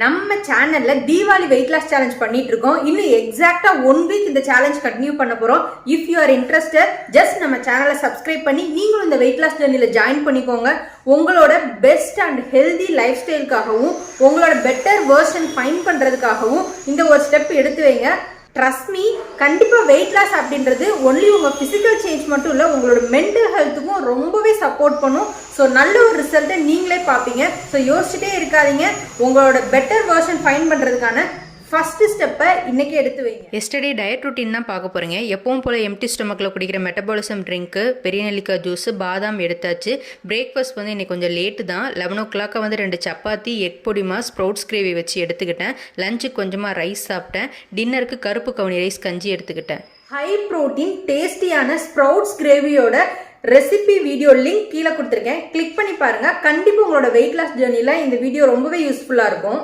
நம்ம சேனல்ல Deepavali weight loss challenge பண்ணிட்டு இருக்கோம். இன்னும் எக்ஸாக்டா 1 வீக் இந்த சேலஞ்ச் கண்டினியூ பண்ண போறோம். If you are interested just நம்ம சேனலை சப்ஸ்கிரைப் பண்ணி நீங்களும் இந்த வெயிட் லாஸ் ஜர்னில ஜாயின் பண்ணிக்கோங்க. உங்களோட பெஸ்ட் அண்ட் ஹெல்தி லைஃப் ஸ்டைலுக்காகவும் உங்களோட பெட்டர் வெர்ஷன் ஃபைண்ட் பண்றதுக்காகவும் இந்த ஒரு ஸ்டெப் எடுத்து வைங்க. ட்ரஸ்ட் மீ, கண்டிப்பாக வெயிட் லாஸ் அப்படின்றது ஒன்லி உங்கள் ஃபிசிக்கல் சேஞ்ச் மட்டும் இல்லை, உங்களோட மென்டல் ஹெல்த்துக்கும் ரொம்பவே சப்போர்ட் பண்ணும். ஸோ நல்ல ஒரு ரிசல்ட்டை நீங்களே பார்ப்பீங்க. ஸோ யோசிச்சுட்டே இருக்காதீங்க, உங்களோட பெட்டர் வெர்ஷன் ஃபைண்ட் பண்ணுறதுக்கான ஃபர்ஸ்ட் ஸ்டெப்பை இன்னைக்கு எடுத்து வைங்க. எஸ்டர்டே டயட் ரொட்டீன் தான் பார்க்க போகிறீங்க. எப்பவும் போல் எம்டி ஸ்டொமக்கில் குடிக்கிற மெட்டபாலிசம் ட்ரிங்க்கு, பெரிய நெல்லிக்காய் ஜூஸு, பாதாம் எடுத்தாச்சு. பிரேக்ஃபாஸ்ட் வந்து இன்னைக்கு கொஞ்சம் லேட்டு தான். 11 o'clock வந்து 2 சப்பாத்தி, எக் பொடிமா, ஸ்ப்ரவுட்ஸ் கிரேவி வச்சு எடுத்துக்கிட்டேன். லஞ்சுக்கு கொஞ்சமாக ரைஸ் சாப்பிட்டேன். டின்னருக்கு கருப்பு கவுனி ரைஸ் கஞ்சி எடுத்துக்கிட்டேன். ஹை ப்ரோட்டீன் டேஸ்டியான ஸ்ப்ரவுட்ஸ் கிரேவியோட ரெசிபி வீடியோ லிங்க் கீழே கொடுத்துருக்கேன். கிளிக் பண்ணி பாருங்க. கண்டிப்பாக உங்களோட வெயிட் லாஸ் ஜர்னியில் இந்த வீடியோ ரொம்பவே யூஸ்ஃபுல்லாக இருக்கும்.